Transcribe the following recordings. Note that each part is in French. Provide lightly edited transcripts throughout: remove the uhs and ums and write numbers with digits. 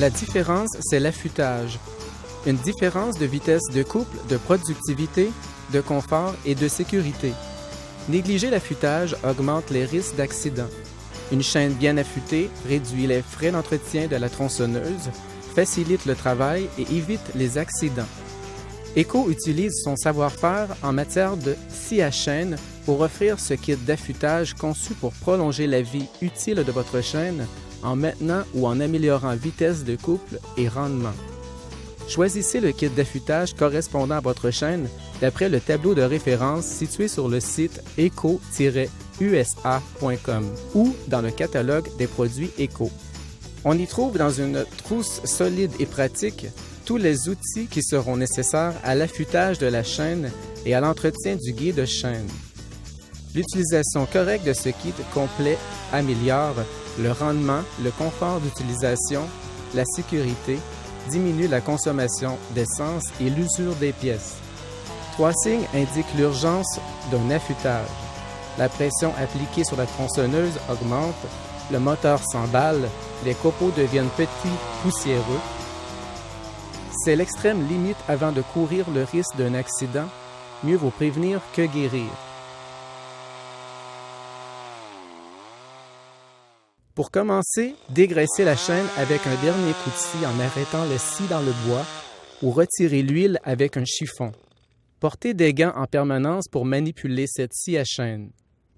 La différence, c'est l'affûtage. Une différence de vitesse de couple, de productivité, de confort et de sécurité. Négliger l'affûtage augmente les risques d'accident. Une chaîne bien affûtée réduit les frais d'entretien de la tronçonneuse, facilite le travail et évite les accidents. Eco utilise son savoir-faire en matière de scie à chaîne pour offrir ce kit d'affûtage conçu pour prolonger la vie utile de votre chaîne en maintenant ou en améliorant vitesse de couple et rendement. Choisissez le kit d'affûtage correspondant à votre chaîne d'après le tableau de référence situé sur le site eco-usa.com ou dans le catalogue des produits Eco. On y trouve dans une trousse solide et pratique tous les outils qui seront nécessaires à l'affûtage de la chaîne et à l'entretien du guide de chaîne. L'utilisation correcte de ce kit complet améliore le rendement, le confort d'utilisation, la sécurité, diminue la consommation d'essence et l'usure des pièces. 3 signes indiquent l'urgence d'un affûtage. La pression appliquée sur la tronçonneuse augmente, le moteur s'emballe, les copeaux deviennent petits, poussiéreux. C'est l'extrême limite avant de courir le risque d'un accident. Mieux vaut prévenir que guérir. Pour commencer, dégraissez la chaîne avec un dernier coup de scie en arrêtant le scie dans le bois ou retirez l'huile avec un chiffon. Portez des gants en permanence pour manipuler cette scie à chaîne.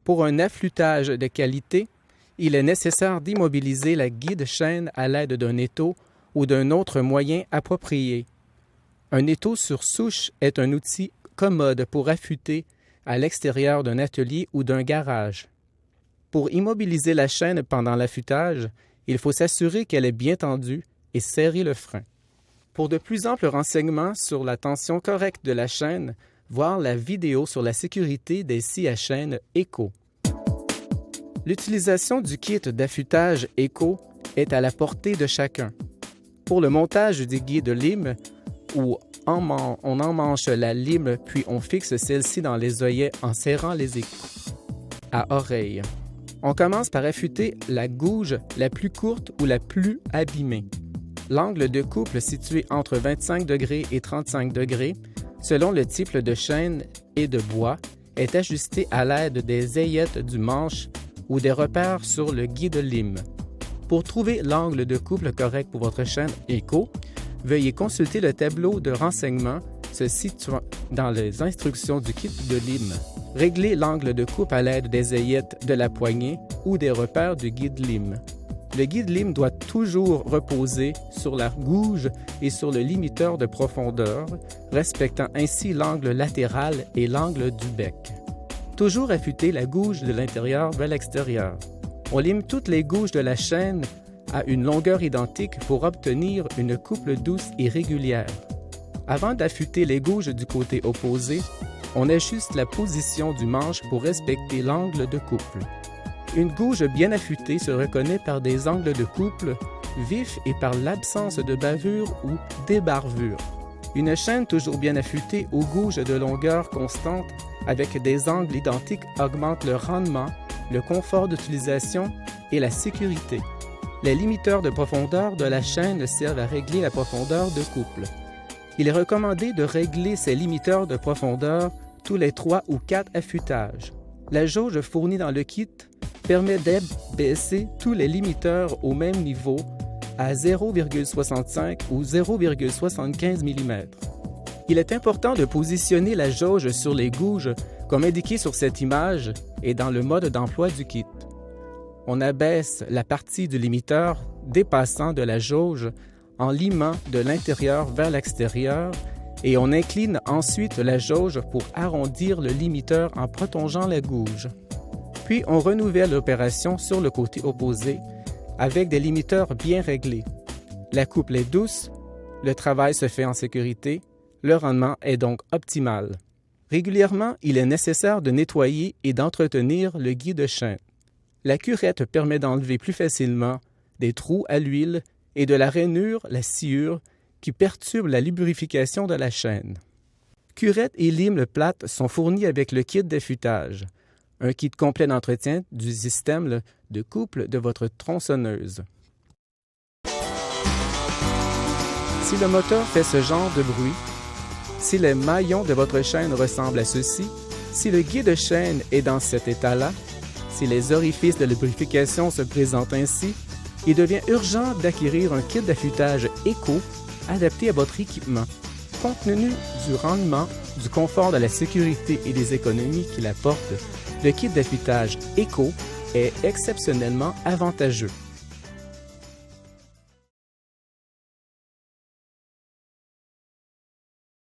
Pour un affûtage de qualité, il est nécessaire d'immobiliser la guide chaîne à l'aide d'un étau ou d'un autre moyen approprié. Un étau sur souche est un outil commode pour affûter à l'extérieur d'un atelier ou d'un garage. Pour immobiliser la chaîne pendant l'affûtage, il faut s'assurer qu'elle est bien tendue et serrer le frein. Pour de plus amples renseignements sur la tension correcte de la chaîne, voir la vidéo sur la sécurité des scies à chaîne Eco. L'utilisation du kit d'affûtage Eco est à la portée de chacun. Pour le montage des guides lime, où on emmanche la lime puis on fixe celle-ci dans les œillets en serrant les écouts à oreille. On commence par affûter la gouge la plus courte ou la plus abîmée. L'angle de couple situé entre 25 degrés et 35 degrés, selon le type de chaîne et de bois, est ajusté à l'aide des aillettes du manche ou des repères sur le guide lime. Pour trouver l'angle de couple correct pour votre chaîne Eco, veuillez consulter le tableau de renseignements se situant dans les instructions du kit de lime. Réglez l'angle de coupe à l'aide des aillettes de la poignée ou des repères du guide lime. Le guide lime doit toujours reposer sur la gouge et sur le limiteur de profondeur, respectant ainsi l'angle latéral et l'angle du bec. Toujours affûter la gouge de l'intérieur vers l'extérieur. On lime toutes les gouges de la chaîne à une longueur identique pour obtenir une couple douce et régulière. Avant d'affûter les gouges du côté opposé, on ajuste la position du manche pour respecter l'angle de couple. Une gouge bien affûtée se reconnaît par des angles de couple vifs et par l'absence de bavure ou d'ébarvure. Une chaîne toujours bien affûtée aux gouges de longueur constante avec des angles identiques augmente le rendement, le confort d'utilisation et la sécurité. Les limiteurs de profondeur de la chaîne servent à régler la profondeur de couple. Il est recommandé de régler ces limiteurs de profondeur tous les 3 ou 4 affûtages. La jauge fournie dans le kit permet d'abaisser tous les limiteurs au même niveau à 0,65 ou 0,75 mm. Il est important de positionner la jauge sur les gouges comme indiqué sur cette image et dans le mode d'emploi du kit. On abaisse la partie du limiteur dépassant de la jauge en limant de l'intérieur vers l'extérieur et on incline ensuite la jauge pour arrondir le limiteur en prolongeant la gouge. Puis on renouvelle l'opération sur le côté opposé avec des limiteurs bien réglés. La couple est douce, le travail se fait en sécurité, le rendement est donc optimal. Régulièrement, il est nécessaire de nettoyer et d'entretenir le guide chaîne. La curette permet d'enlever plus facilement des trous à l'huile et de la rainure, la sciure, qui perturbe la lubrification de la chaîne. Curette et lime plate sont fournis avec le kit d'affûtage, un kit complet d'entretien du système de couple de votre tronçonneuse. Si le moteur fait ce genre de bruit, si les maillons de votre chaîne ressemblent à ceci, si le guide de chaîne est dans cet état-là, si les orifices de lubrification se présentent ainsi, il devient urgent d'acquérir un kit d'affûtage éco adapté à votre équipement. Compte tenu du rendement, du confort, de la sécurité et des économies qu'il apporte, le kit d'affûtage éco est exceptionnellement avantageux.